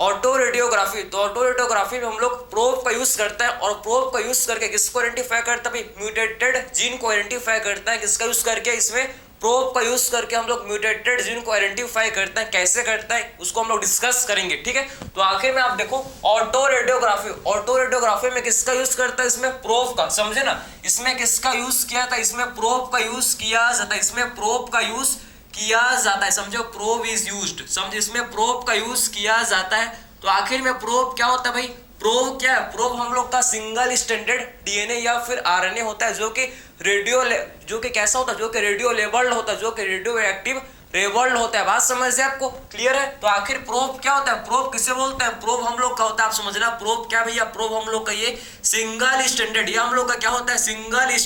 Auto radiography, तो auto radiography में हम लोग प्रोब का यूज करते हैं और प्रोब का यूज करके किसको आइडेंटिफाई करता है भाई, म्यूटेटेड जीन को आइडेंटिफाई करता है। किसका यूज करके, इसमें प्रोब का यूज करके हम लोग म्यूटेटेड जीन को आइडेंटिफाई करते हैं। कैसे करता है उसको हम लोग डिस्कस करेंगे, ठीक है। तो आखिर में आप देखो ऑटो रेडियोग्राफी, ऑटो रेडियोग्राफी में किसका यूज करता है, इसमें प्रोब का, समझे ना। इसमें किसका यूज किया था, इसमें प्रोब का यूज किया जाता है, इसमें प्रोब का यूज किया जाता है, समझो, प्रोब इज यूज्ड, समझो, इसमें प्रोब का यूज किया जाता है। तो आखिर में प्रोब क्या होता है भाई, प्रोब क्या है, प्रोब हम लोग का सिंगल स्टैंडर्ड डीएनए या फिर आरएनए होता है, जो कि कैसा होता है, जो कि रेडियो लेबल्ड होता है, जो कि रेडियो एक्टिव लेबल्ड होता है। बात समझ से आपको क्लियर है। तो आखिर प्रोब क्या होता है, प्रोब किसे बोलते हैं, प्रोब हम लोग का होता है, आप समझना, प्रोब क्या भैया, प्रोब हम लोग का ये सिंगल स्टैंडर्ड, ये हम लोग का क्या होता है, सिंगल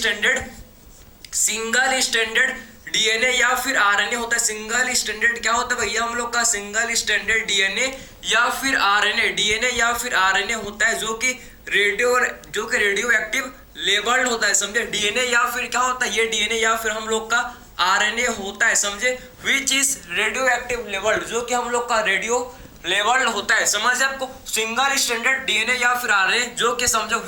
स्टैंडर्ड डीएनए या फिर आरएनए होता है। सिंगल स्टैंडर्ड क्या होता है भैया, हम लोग का सिंगल स्टैंडर्ड डीएनए या फिर आरएनए, डीएनए या फिर आरएनए होता है, जो कि रेडियो एक्टिव लेबल्ड होता है, समझे। डीएनए या फिर क्या होता है, ये डीएनए या फिर हम लोग का आरएनए होता है, समझे, which is radio active labelled, जो कि हम लोग का रेडियो लेबल्ड होता है, समझ आपको। सिंगल स्टैंडर्ड डीएनए या फिर आरएनए, जो कि समझो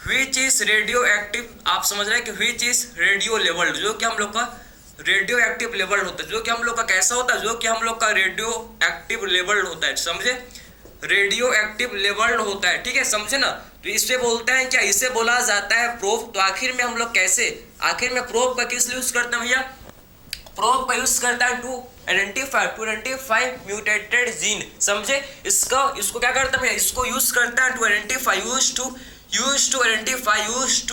विच इज रेडियो एक्टिव, आप समझ रहे हैं कि विच इज रेडियो लेवल्ड, जो कि हम लोग का रेडियो एक्टिव लेवल्ड होता है, जो कि हम लोग का कैसा होता है, जो कि हम लोग का रेडियो एक्टिव लेवल्ड होता है, समझे, रेडियो एक्टिव लेवल्ड होता है, ठीक है, समझे ना। तो इसे बोलते हैं क्या, इसे बोला जाता है प्रोब। तो आखिर में हम लोग कैसे, आखिर में प्रोब का किस यूज करते हैं भैया, प्रोब का यूज करता है टू आइडेंटिफाई म्यूटेटेड जीन, समझे। इसको क्या करता है भैया, इसको यूज करता है to identify, use to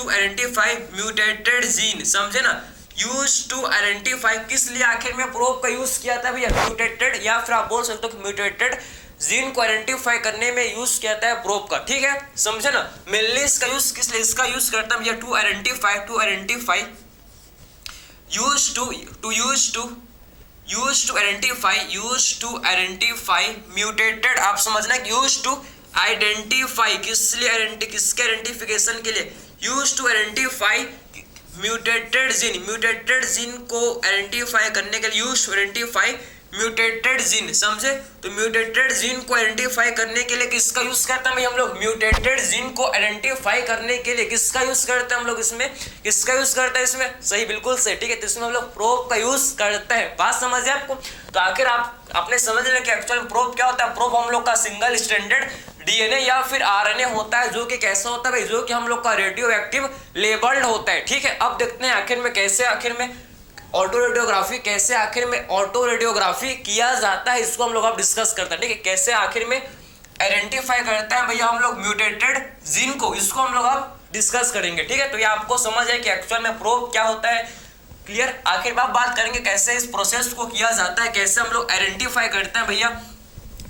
identify mutated gene, समझे ना, यूज टू आइडेंटिफाई, किस लिए आखिर में प्रोब का यूज किया था भैया, म्यूटेटेड या फिर आप बोल सकते हो म्यूटेटेड जीन को आइडेंटिफाई करने में यूज किया था प्रोब का, ठीक है, समझे ना। मेनली इसका यूज किस लिए, इसका यूज करता है भैया टू आइडेंटिफाई म्यूटेटेड, आप समझना, यूज टू आइडेंटिफाई, किस लिए, किसके आइडेंटिफिकेशन के लिए, use to identify mutated gene को आइडेंटिफाई करने के लिए, use to identify mutated gene, समझे। तो म्यूटेटेड जीन को आइडेंटिफाई करने के लिए किसका यूज करते हैं हम लोग, म्यूटेटेड जीन को आइडेंटिफाई करने के लिए किसका यूज करते हैं हम लोग, इसमें किसका यूज करते हैं, इसमें सही, बिल्कुल सही, ठीक है। तो इसमें हम लोग प्रोब का यूज करते हैं, बात समझ है आपको। तो आखिर आप अपने समझ लें कि एक्चुअल प्रोब क्या होता है, प्रोब हम लोग का सिंगल स्टैंडर्ड डीएनए या फिर आरएनए होता है, जो कि कैसा होता है भाई, जो कि हम लोग का रेडियो एक्टिव लेबल्ड होता है, ठीक है। अब देखते हैं आखिर में कैसे, आखिर में ऑटो रेडियोग्राफी कैसे आखिर में ऑटो रेडियोग्राफी किया जाता है, इसको हम लोग अब डिस्कस करते हैं, ठीक है। कैसे आखिर में आइडेंटिफाई करते हैं भैया हम लोग म्यूटेटेड जीन को, इसको हम लोग अब डिस्कस करेंगे, ठीक है। तो ये आपको समझ है कि एक्चुअल में प्रोब क्या होता है, क्लियर। आखिर बात करेंगे कैसे इस प्रोसेस को किया जाता है, कैसे हम लोग आइडेंटिफाई करते हैं भैया,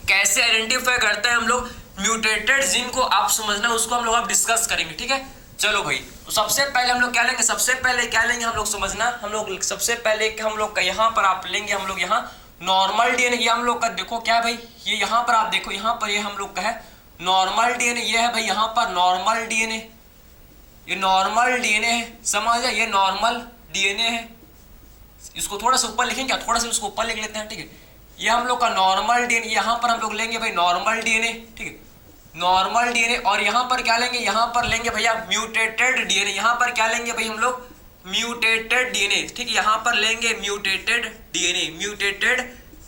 कैसे आइडेंटिफाई करते हैं हम लोग म्यूटेटेड जीन को, आप समझना, उसको हम लोग अब डिस्कस करेंगे, ठीक है। चलो भाई, तो सबसे पहले हम लोग क्या लेंगे, सबसे पहले क्या लेंगे हम लोग, समझना, हम लोग सबसे पहले हम लोग का यहाँ पर आप लेंगे, हम लोग यहाँ नॉर्मल डीएनए, ये हम लोग का देखो क्या है भाई, ये यहाँ पर आप देखो, यहाँ पर ये हम लोग का है नॉर्मल डीएनए, ये है भाई यहाँ पर नॉर्मल डीएनए, ये नॉर्मल डीएनए है, समझ जाए, ये नॉर्मल डीएनए है। इसको थोड़ा सा ऊपर लिखेंगे, थोड़ा सा इसको ऊपर लिख लेते हैं, ठीक है। ये हम लोग का नॉर्मल डीएनए, यहाँ पर हम लोग लेंगे भाई नॉर्मल डीएनए, ठीक है, नॉर्मल डीएनए। और यहाँ पर क्या लेंगे, यहाँ पर लेंगे भैया म्यूटेटेड डीएनए, यहाँ पर क्या लेंगे भाई हम लोग, म्यूटेटेड डीएनए, ठीक है, यहाँ पर लेंगे म्यूटेटेड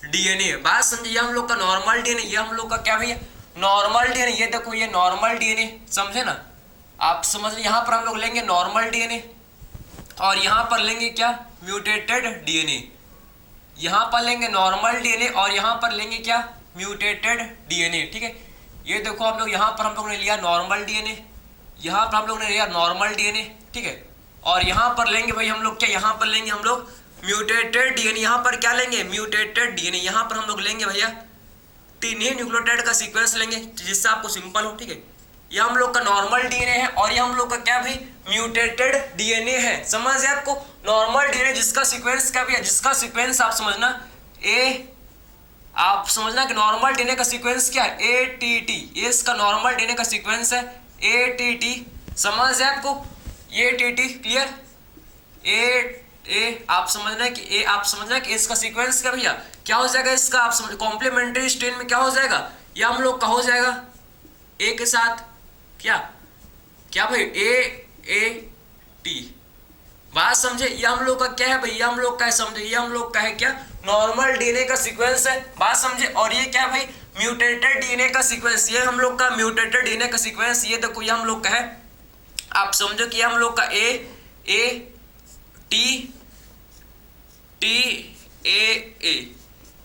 डीएनए, बात समझिए। हम लोग का नॉर्मल डीएनए, ये हम लोग का क्या भैया नॉर्मल डीएनए, ये देखो ये नॉर्मल डीएनए, समझे ना, आप समझ रहे। यहाँ पर हम लोग लेंगे नॉर्मल डीएनए और यहाँ पर लेंगे क्या, म्यूटेटेड डीएनए, यहाँ पर लेंगे नॉर्मल डीएनए और यहाँ पर लेंगे क्या, म्यूटेटेड डीएनए, ठीक है। ये देखो हम लोग यहाँ पर हम लोग ने लिया नॉर्मल डीएनए, यहाँ पर हम लोग ने लिया नॉर्मल डीएनए, ठीक है। और यहाँ पर लेंगे भाई हम लोग क्या, यहाँ पर लेंगे हम लोग म्यूटेटेड डीएनए, यहाँ पर क्या लेंगे, म्यूटेटेड डीएनए, यहाँ पर हम लोग लेंगे भैया 3 ही न्यूक्लियोटाइड का सीक्वेंस लेंगे, जिससे आपको सिंपल हो, ठीक है। ये हम लोग का नॉर्मल डीएनए है और ये हम लोग का क्या भाई म्यूटेटेड डीएनए है, समझ है आपको। नॉर्मल डीएनए जिसका सीक्वेंस क्या भैया, जिसका सीक्वेंस आप समझना आप समझना कि नॉर्मल डीएनए का सीक्वेंस क्या है, ATT, ये इसका नॉर्मल डीएनए का सीक्वेंस है ATT, समझ है आपको, ATT, क्लियर। आप समझना कि इसका सीक्वेंस क्या भैया क्या हो जाएगा इसका, आप समझ, कॉम्प्लीमेंट्री स्ट्रेन में क्या हो जाएगा, ये हम लोग का हो जाएगा ए के साथ क्या क्या भाई ए टी, बात समझे। ये हम लोग का क्या है भाई, ये हम लोग का है, समझे, ये हम लोग का है क्या, नॉर्मल डीएनए का सीक्वेंस है, बात समझे। और ये क्या है भाई, म्यूटेटेड डीएनए का सीक्वेंस, ये हम लोग का म्यूटेटेड डीएनए का सीक्वेंस, ये देखो ये हम लोग का है, आप समझो कि हम लोग का ए टी ए,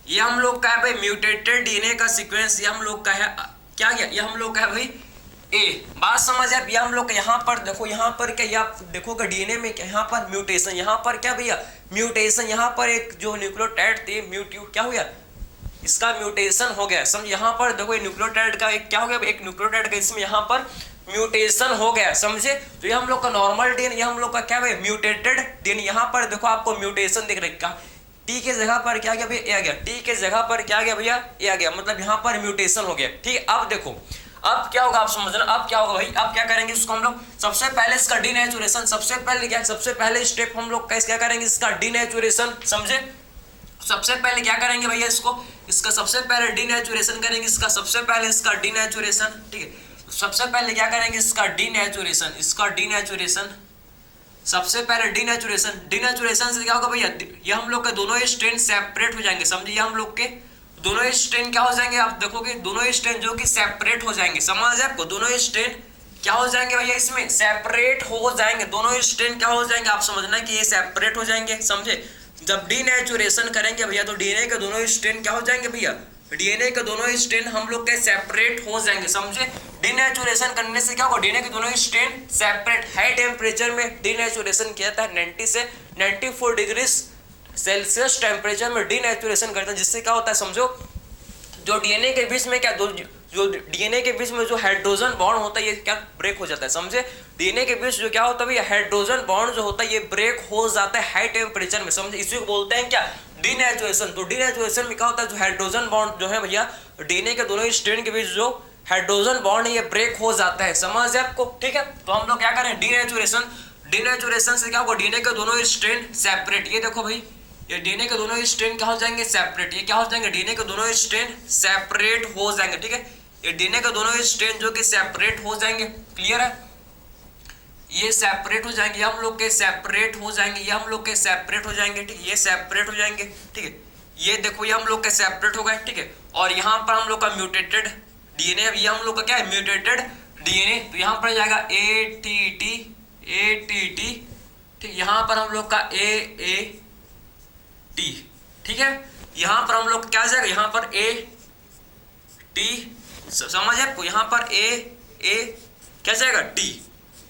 ये हम लोग का है भाई म्यूटेटेड डीएनए का सीक्वेंस, ये हम लोग का है क्या गया, ये हम लोग का है भाई ए, बात समझ आप। ये हम लोग यहाँ पर देखो, यहाँ पर क्या, ये आप देखोगे डीएनए में क्या, यहाँ पर म्यूटेशन, यहाँ पर क्या भैया म्यूटेशन, यहाँ पर एक जो न्यूक्लियोटाइड थी म्यूट्यू क्या हो गया, इसका म्यूटेशन हो गया, समझ। यहाँ पर देखो ये न्यूक्लियोटाइड का एक क्या हो गया, एक न्यूक्लियोटाइड का इसमें यहाँ पर म्यूटेशन हो गया, समझे। तो ये हम लोग का नॉर्मल डीएनए, ये हम लोग का क्या भाई म्यूटेटेड डीएनए, यहाँ पर देखो आपको म्यूटेशन दिख रहा है, टी के जगह पर क्या गया भैया, ए आ गया, टी के जगह पर क्या गया भैया, ए आ गया, मतलब यहाँ पर म्यूटेशन हो गया, ठीक है। अब देखो अब क्या होगा, आप समझना, अब क्या होगा भाई, अब क्या करेंगे इसको हम लोग, सबसे पहले इसका डीनेचुरेशन, सबसे पहले क्या, सबसे पहले स्टेप हम लोग क्या करेंगे, इसका डीनेचुरेशन, समझे। सबसे पहले क्या करेंगे भैया, इसका सबसे पहले डीनेचुरेशन करेंगे, इसका सबसे पहले इसका डीनेचुरेशन, ठीक है। सबसे पहले क्या करेंगे, इसका डीनेचुरेशन, सबसे पहले डीनेचुरेशन से क्या होगा भैया, ये हम लोग के दोनों स्ट्रेन सेपरेट हो जाएंगे, समझे। ये हम लोग के दोनों स्ट्रेन क्या हो जाएंगे, आप देखोगे दोनों स्ट्रेन जो कि सेपरेट हो जाएंगे, समझ आपको, दोनों स्ट्रेन क्या हो जाएंगे भैया, इसमें सेपरेट हो जाएंगे, दोनों स्ट्रेन क्या हो जाएंगे, आप समझना कि ये सेपरेट हो जाएंगे, समझे। जब डीनेचुरेशन करेंगे भैया तो डीएनए के दोनों स्ट्रेन क्या हो जाएंगे भैया, डीएनए के दोनों स्ट्रेन हम लोग के सेपरेट हो जाएंगे, समझे। डीनेचुरेशन करने से क्या होगा, डीएनए के दोनों स्ट्रेन सेपरेट, हाई टेम्परेचर में डीनेचुरेशन किया था 90 से 94 डिग्री सेल्सियस टेम्परेचर में डीनेचुरेशन करता है, जिससे क्या होता है समझो, जो डीएनए के बीच में क्या, जो डीएनए के बीच में जो हाइड्रोजन बॉन्ड होता है ये क्या ब्रेक हो जाता है, समझे। डीएनए के बीच जो क्या होता है, हाइड्रोजन बॉन्ड जो होता है ये ब्रेक हो जाता है हाई टेम्परेचर में, समझे। इसी को बोलते हैं क्या, डीनेचुरेशन। तो डीनेचुरेशन में क्या होता है, जो हाइड्रोजन बॉन्ड जो है भैया डीएनए के दोनों स्ट्रेन के बीच जो हाइड्रोजन बॉन्ड है ये ब्रेक हो जाता है, समझ है आपको, ठीक है। तो हम लोग क्या करें, डीनेचुरेशन से क्या होगा, डीएनए के दोनों स्ट्रेन सेपरेट, ये देखो भाई ये डीएनए के दोनों स्ट्रेन क्या हो जाएंगे, सेपरेट, ये क्या हो जाएंगे, डीएनए के दोनों स्ट्रेन सेपरेट हो जाएंगे, ठीक है। ये डीएनए के दोनों स्ट्रेन जो कि सेपरेट हो जाएंगे, क्लियर है, ये सेपरेट हो जाएंगे, हम लोग के सेपरेट हो जाएंगे, ये हम लोग के सेपरेट हो जाएंगे, ठीक है, ये सेपरेट हो जाएंगे, ठीक है। ये देखो ये हम लोग के सेपरेट हो गए, ठीक है। और यहाँ पर हम लोग का म्यूटेटेड डीएनए, ये हम लोग का क्या है, म्यूटेटेड डीएनए, तो यहाँ पर जाएगा ATT, ठीक, यहाँ पर हम लोग का AAT, ठीक है। यहाँ पर हम लोग क्या जाएगा, यहाँ पर AT, समझ आपको, यहाँ पर A क्या जाएगा, T,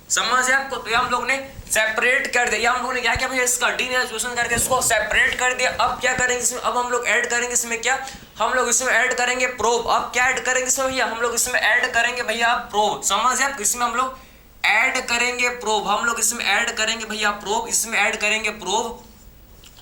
समझ है आपको। तो ये हम लोग ने सेपरेट कर दिया, हम लोग ने क्या किया भैया, इसका डीनेचुरेशन करके इसको सेपरेट कर दिया। अब क्या करेंगे इसमें, अब हम लोग ऐड करेंगे इसमें क्या, हम लोग इसमें ऐड करेंगे प्रोब। अब क्या ऐड करेंगे इसमें भैया, हम लोग इसमें ऐड करेंगे भैया प्रोब, समझ है आपको, इसमें हम लोग ऐड करेंगे प्रोब, हम लोग इसमें ऐड करेंगे भैया प्रोब, इसमें ऐड करेंगे प्रोब।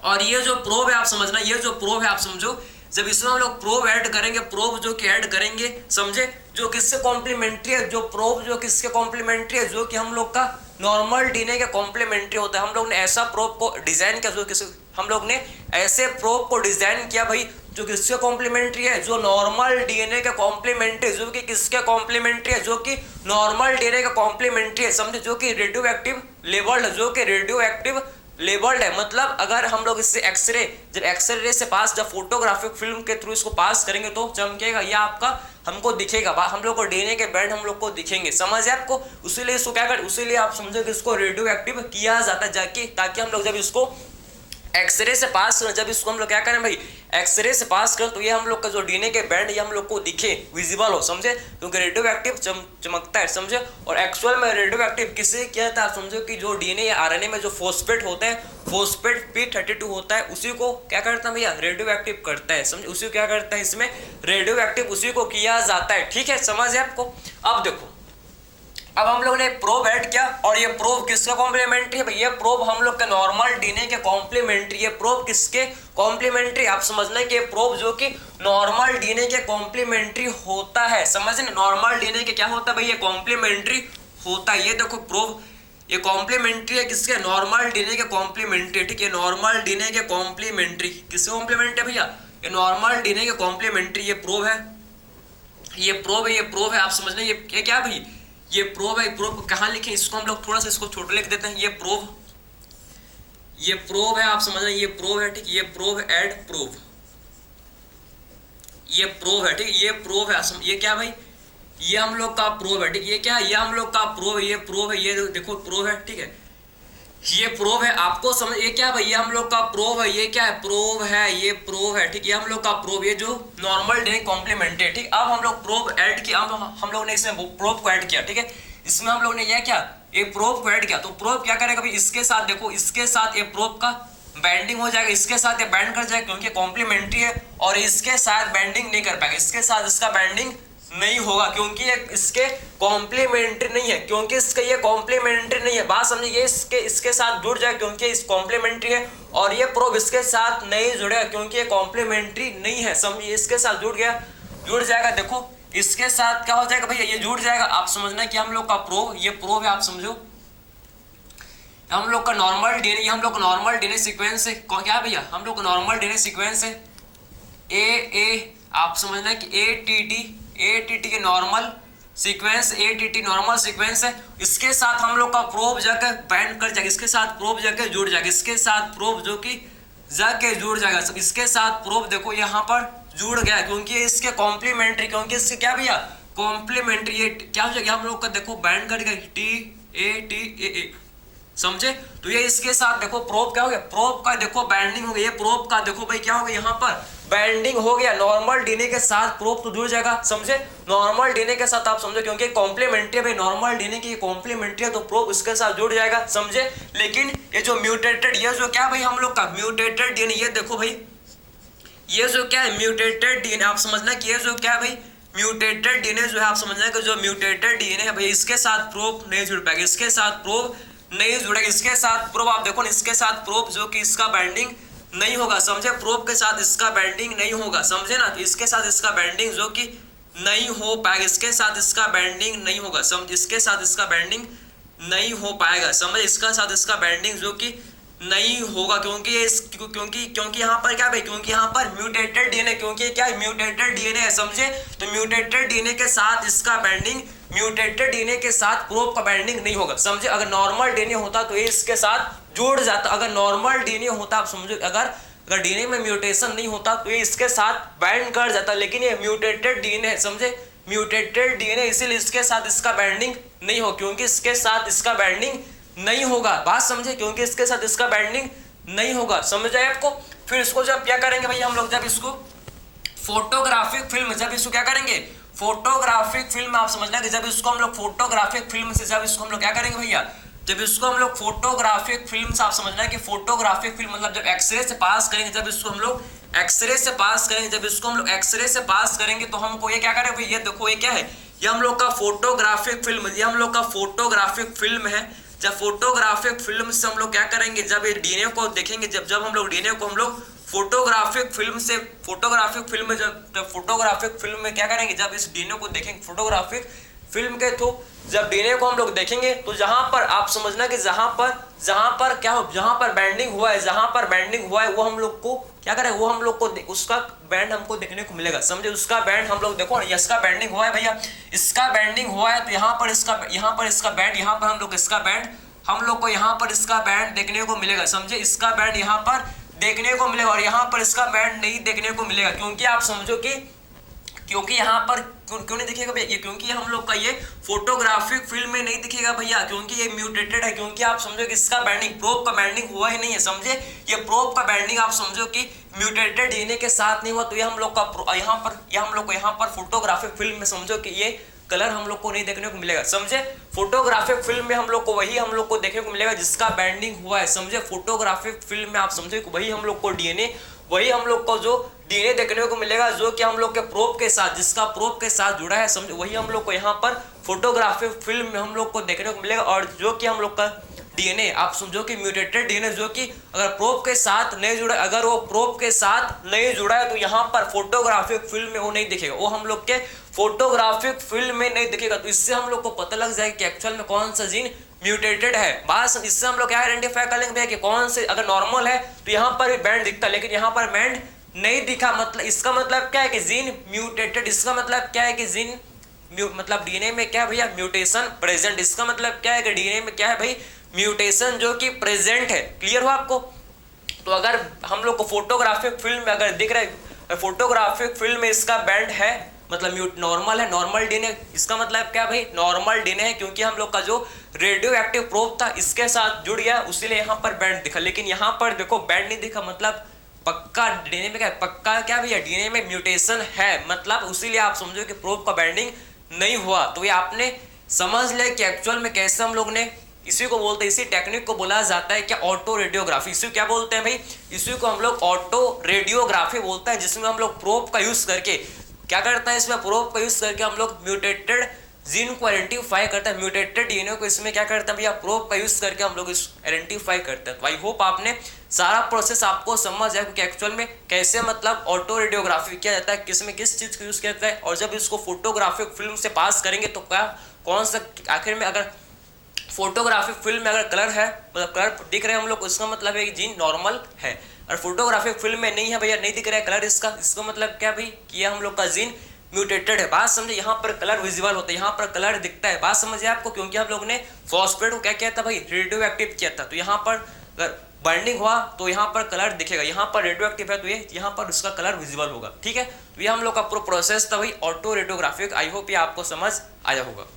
और ये जो प्रोब है आप समझना, ये जो प्रोब है आप समझो, जब इसमें हम लोग प्रोब ऐड करेंगे, प्रोब जो कि ऐड करेंगे, समझे, जो किससे कॉम्प्लीमेंट्री है, जो प्रोब जो किसके कॉम्प्लीमेंट्री है, जो कि हम लोग का नॉर्मल डीएनए के कॉम्प्लीमेंट्री होता है। हम लोग ने ऐसा प्रोब को डिजाइन किया, जो किस हम लोग ने ऐसे प्रोब को डिजाइन किया भाई, जो किसके कॉम्प्लीमेंट्री है, जो नॉर्मल डीएनए के कॉम्प्लीमेंट्री, जो कि किसके कॉम्प्लीमेंट्री है, जो कि नॉर्मल डीएनए का कॉम्प्लीमेंट्री है, समझे, जो कि रेडियो एक्टिव लेबल्ड, जो कि रेडियो एक्टिव लेबल्ड है। मतलब अगर हम लोग इससे एक्सरे, जब एक्सरे से पास, जब फोटोग्राफिक फिल्म के थ्रू इसको पास करेंगे तो चमकेगा, या आपका हमको दिखेगा, हम लोग को डीएनए के बैंड हम लोग को दिखेंगे, समझ है आपको। उसीलिए इसको क्या कर, उसीलिए आप समझो कि इसको रेडियो एक्टिव किया जाता है जाके, ताकि हम लोग जब इसको एक्सरे से पास करें, जब इसको हम लोग क्या करें भाई, एक्सरे से पास करें, तो ये हम लोग का जो डीएनए के बैंड ये हम लोग को दिखे, विजिबल हो, समझे, क्योंकि रेडियो एक्टिव चमकता है, समझे। और एक्चुअल में रेडियो एक्टिव किससे किया था, आप समझो कि जो डीएनए या आरएनए में जो फॉस्फेट होता है, फॉस्फेट P32 होता है, उसी को क्या करता है भैया, रेडियो एक्टिव करता है, समझे, उसी को क्या करता है, इसमें रेडियो एक्टिव उसी को किया जाता है, ठीक है, समझ है आपको। अब देखो, अब हम लोग ने प्रोब ऐड किया, और ये प्रोब किसका कॉम्प्लीमेंट्री है भाई, ये प्रोब हम लोग के नॉर्मल डीएनए के कॉम्प्लीमेंट्री, ये प्रोब किसके कॉम्प्लीमेंट्री, आप समझना कि ये प्रोब जो कि नॉर्मल डीएनए के कॉम्प्लीमेंट्री होता है, समझने, नॉर्मल डीएनए के क्या होता है भाई, ये कॉम्प्लीमेंट्री होता है। ये देखो प्रोब, ये कॉम्प्लीमेंट्री है किसके, नॉर्मल डीएनए के कॉम्प्लीमेंट्री, ठीक है, नॉर्मल डीएनए के कॉम्प्लीमेंट्री, किसके कॉम्प्लीमेंट्री है भैया, ये नॉर्मल डीएनए के कॉम्प्लीमेंट्री ये प्रोब है, ये प्रोब है, ये प्रोब है, आप समझ लें ये क्या भाई, ये प्रोब है। प्रोब कहाँ लिखे, इसको हम लोग थोड़ा सा इसको छोटा लिख देते हैं, ये प्रोब, ये प्रोब है, आप समझ लें ये प्रोब है, ठीक, ये प्रोब एड प्रोब, ये प्रोब है, ठीक, ये प्रोब है, ये क्या भाई, ये हम लोग का प्रोब है, ठीक, ये क्या है, ये हम लोग का प्रोब है, ये प्रोब है, ये देखो प्रोब है, ठीक है, ये प्रोब है, आपको समझ, ये क्या भाई, ये हम लोग का प्रोब है, ये क्या है, प्रोब है, ये प्रोब है, ठीक, ये हम लोग का प्रोब, ये जो नॉर्मल डीएनए कॉम्प्लीमेंट्री, ठीक। अब हम लोग प्रोब ऐड किया, हम लोग ने इसमें प्रोब को ऐड किया, ठीक है, इसमें हम लोग ने यह क्या, ये प्रोब को ऐड किया, तो प्रोब क्या करेगा भाई, इसके साथ देखो, इसके साथ ये प्रोब का बैंडिंग हो जाएगा, इसके साथ ये बैंड कर जाएगा क्योंकि कॉम्प्लीमेंट्री है, और इसके साथ बैंडिंग नहीं कर पाएगा, इसके साथ इसका बैंडिंग नहीं होगा क्योंकि ये इसके कॉम्प्लीमेंट्री नहीं है, क्योंकि इसके ये कॉम्प्लीमेंट्री नहीं है, बात समझिए, इसके साथ जुड़ जाए क्योंकि इस कॉम्प्लीमेंट्री है, और ये प्रोब इसके साथ नहीं जुड़ेगा क्योंकि ये कॉम्प्लीमेंट्री नहीं है, समझिए, इसके साथ जुड़ जाएगा, देखो इसके साथ क्या हो जाएगा भैया, ये जुड़ जाएगा, आप समझना कि हम लोग का प्रोब, ये प्रोब है, आप समझो हम लोग का नॉर्मल डीएनए, हम लोग का नॉर्मल डीएनए सीक्वेंस है, क्या भैया, हम लोग का नॉर्मल डीएनए सीक्वेंस है ए, आप समझना कि ATT के normal sequence, ATT normal sequence है, इसके साथ हम लोग का प्रोब जाकर बैंड कर जाएगा, इसके साथ प्रोब जाकर जुड़ जाएगा, इसके साथ प्रोब जो कि जाके जुड़ जाएगा, इसके साथ प्रोब देखो यहाँ पर जुड़ गया क्योंकि इसके कॉम्प्लीमेंट्री, क्योंकि इसके क्या भैया कॉम्प्लीमेंट्री, ये क्या हो जाएगा हम लोग का देखो बैंड कर TATA, समझे, तो ये इसके साथ देखो प्रोब क्या हो गया, प्रोब का देखो बैंडिंग हो गया, ये प्रोब का देखो भाई क्या हो गया, यहाँ पर बैंडिंग हो गया, नॉर्मल डीएनए के साथ प्रोब तो जुड़ जाएगा, समझे, नॉर्मल डीएनए के साथ, आप समझो क्योंकि कॉम्प्लीमेंट्री है भाई, नॉर्मल डीएनए की कॉम्प्लीमेंट्री है तो प्रोब इसके साथ जुड़ जाएगा, समझे। लेकिन ये जो म्यूटेटेड, ये जो क्या भाई हम लोग का म्यूटेटेड डीएनए, ये देखो भाई, ये जो क्या है म्यूटेटेड डीएनए, आप समझना कि ये जो क्या है भाई म्यूटेटेड डीएनए जो है, आप समझना कि जो म्यूटेटेड डीएनए है भाई, इसके साथ प्रोब नहीं जुड़ पाएगा, इसके साथ प्रोब नहीं जुड़ेगा, इसके साथ प्रोब, आप देखो ना, इसके साथ प्रोब जो कि इसका बैंडिंग नहीं होगा, समझे, प्रोब के साथ इसका बैंडिंग नहीं होगा, समझे ना, तो इसके साथ इसका बैंडिंग जो कि नहीं हो पाएगा, इसके साथ इसका बैंडिंग नहीं होगा, समझ, इसके साथ इसका बैंडिंग नहीं हो पाएगा, समझ, इसका साथ इसका बैंडिंग जो कि नहीं होगा क्योंकि यहाँ पर क्या भाई, क्योंकि यहाँ पर म्यूटेटेड डीएनए, क्योंकि क्या है म्यूटेटेड डीएनए है, समझे, तो म्यूटेटेड डीएनए के साथ इसका बैंडिंग, म्यूटेटेड डीएनए के साथ प्रोब का बैंडिंग नहीं होगा, समझे। अगर नॉर्मल डीएनए होता तो ये इसके साथ जुड़ जाता, अगर नॉर्मल डीएनए होता, आप समझो, अगर डीएनए में म्यूटेशन नहीं होता तो ये इसके साथ बैंड कर जाता, लेकिन ये म्यूटेटेड डीएनए है, समझे, म्यूटेटेड डीएनए, इसीलिए इसके साथ इसका बैंडिंग नहीं हो, क्योंकि इसके साथ इसका बैंडिंग नहीं होगा, बात समझे, क्योंकि इसके साथ इसका बैंडिंग नहीं होगा, समझ आए आपको। फिर इसको जब क्या करेंगे भाई हम लोग, जब इसको फोटोग्राफिक फिल्म, जब इसको क्या करेंगे फोटोग्राफिक फिल्म, आप समझना कि जब इसको हम लोग फोटोग्राफिक फिल्म से, जब इसको हम लोग क्या करेंगे भैया, जब इसको हम लोग फोटोग्राफिक फिल्म से, आप समझना कि फोटोग्राफिक फिल्म मतलब जब एक्सरे से पास करेंगे, जब इसको हम लोग एक्सरे से पास करेंगे, जब इसको हम लोग एक्सरे से पास करेंगे तो हमको ये क्या करेंगे भाई, ये देखो ये क्या है, ये हम लोग का फोटोग्राफिक फिल्म, ये हम लोग का फोटोग्राफिक फिल्म है। जब फोटोग्राफिक फिल्म से हम लोग क्या करेंगे, जब ये डीएनए को देखेंगे, जब हम लोग डीएनए को हम लोग फोटोग्राफिक फिल्म से, फोटोग्राफिक फिल्म में जब फोटोग्राफिक फिल्म में क्या करेंगे, जब इस डीएनए को देखेंगे फोटोग्राफिक फिल्म के थ्रू, जब डीएनए को हम लोग देखेंगे तो जहां पर आप समझना कि जहां पर क्या हो, जहां पर बैंडिंग हुआ है, जहां पर बैंडिंग हुआ है वो हम लोग को क्या करें, वो हम लोग को उसका बैंड हमको देखने को मिलेगा, समझे, उसका बैंड हम लोग देखो, इसका बैंडिंग हुआ है भैया, इसका बैंडिंग हुआ है तो यहाँ पर इसका बैंड, यहाँ पर हम लोग इसका बैंड, हम लोग को यहाँ पर इसका बैंड देखने को मिलेगा, समझे, इसका बैंड यहाँ पर देखने को मिलेगा, और यहाँ पर इसका बैंड नहीं देखने को मिलेगा, क्योंकि आप समझो कि क्योंकि यहाँ पर क्यों नहीं दिखेगा भैया, क्योंकि हम लोग का ये फोटोग्राफिक फिल्म में नहीं दिखेगा भैया, क्योंकि ये म्यूटेटेड है, क्योंकि आप समझो कि इसका बैंडिंग, प्रोब का बैंडिंग हुआ ही नहीं है, समझे, ये प्रोब का बैंडिंग आप समझो कि म्यूटेटेड डीएनए के साथ नहीं हुआ, तो ये हम लोग का यहाँ पर फोटोग्राफिक फिल्म में समझो कि ये कलर हम लोग को नहीं देखने को मिलेगा, समझे, फोटोग्राफिक फिल्म में हम लोग को देखने को मिलेगा जिसका बैंडिंग हुआ है, समझे, फोटोग्राफिक फिल्म में आप समझे वही हम लोग को डीएनए, वही हम लोग को जो डीएनए देखने को मिलेगा जो कि हम लोग के प्रोब के साथ, जिसका प्रोब के साथ जुड़ा है, समझे, वही हम लोग को यहाँ पर फोटोग्राफिक फिल्म में हम लोग को देखने को मिलेगा, और जो कि हम लोग का डीएनए आप समझो कि म्यूटेटेड डीएनए जो कि अगर प्रोब के साथ नहीं जुड़ा, अगर वो प्रोब के साथ नहीं जुड़ा है तो यहाँ पर फोटोग्राफिक फिल्म में वो नहीं दिखेगा, वो हम लोग के फोटोग्राफिक फिल्म में नहीं दिखेगा, तो इससे हम लोग को पता लग जाएगा कि एक्चुअल में कौन सा जीन म्यूटेटेड है। बस इससे हम लोग क्या आइडेंटिफाई कर लेंगे कि कौन से, अगर नॉर्मल है तो यहाँ पर भी बैंड दिखता है, लेकिन यहाँ पर बैंड नहीं दिखा, मतलब इसका मतलब क्या है कि जीन म्यूटेटेड, इसका मतलब क्या है कि जीन मतलब डीएनए में क्या है भैया म्यूटेशन प्रेजेंट, इसका मतलब क्या है कि डीएनए में क्या है भाई म्यूटेशन जो कि प्रेजेंट है। क्लियर हो आपको? तो अगर हम लोग को फोटोग्राफिक फिल्म में अगर दिख रहा है, फोटोग्राफिक फिल्म में इसका बैंड है मतलब नॉर्मल है, नॉर्मल डीएनए, इसका मतलब क्या भाई नॉर्मल डीएनए है, क्योंकि हम लोग का जो रेडियो एक्टिव प्रोब था इसके साथ जुड़ गया, उसीलिए यहाँ पर बैंड दिखा। लेकिन यहाँ पर देखो बैंड नहीं दिखा, मतलब पक्का डीएनए में क्या, पक्का क्या भैया डीएनए में म्यूटेशन है, मतलब उसीलिए आप समझो कि प्रोब का बैंडिंग नहीं हुआ। तो ये आपने समझ लिया कि एक्चुअल में कैसे हम लोग ने, इसी को बोलते हैं, इसी टेक्निक को बोला जाता है क्या ऑटो रेडियोग्राफी। इसी को क्या बोलते हैं भाई, इसी को हम लोग ऑटो रेडियोग्राफी बोलते हैं, जिसमें हम लोग प्रोब का यूज करके क्या करता है, इसमें प्रोब का यूज करके हम लोग म्यूटेटेड जीन को आइडेंटिफाई करता है, म्यूटेटेड डीएनए को इसमें क्या करता है भैया प्रोब का यूज करके हम लोग इस आइडेंटिफाई करते हैं। तो आई होप आपने सारा प्रोसेस आपको समझ आया कि एक्चुअल में कैसे मतलब ऑटो रेडियोग्राफी किया जाता है, किसमें किस चीज का यूज किया जाता है, और जब इसको फोटोग्राफिक फिल्म से पास करेंगे तो क्या कौन सा आखिर में अगर फोटोग्राफिक फिल्म में अगर कलर है मतलब कलर दिख रहे हैं हम लोग, इसका मतलब है कि जीन नॉर्मल है, और फोटोग्राफिक फिल्म में नहीं है भैया, नहीं दिख रहा है कलर इसका मतलब क्या भाई कि हम लोग का जीन म्यूटेटेड है। बात समझे, यहाँ पर कलर विजिबल होता है, यहाँ पर कलर दिखता है, बात समझे आपको, क्योंकि हम लोग ने फॉस्फेट को क्या किया था भाई रेडियो एक्टिव किया था। तो यहाँ पर अगर बाइंडिंग हुआ तो यहाँ पर कलर दिखेगा, यहाँ पर रेडियो एक्टिव है तो ये यहाँ पर उसका कलर विजिबल होगा। ठीक है, तो ये हम लोग का पूरा प्रोसेस था भाई ऑटो रेडियोग्राफिक। आई होप ये आपको समझ आया होगा।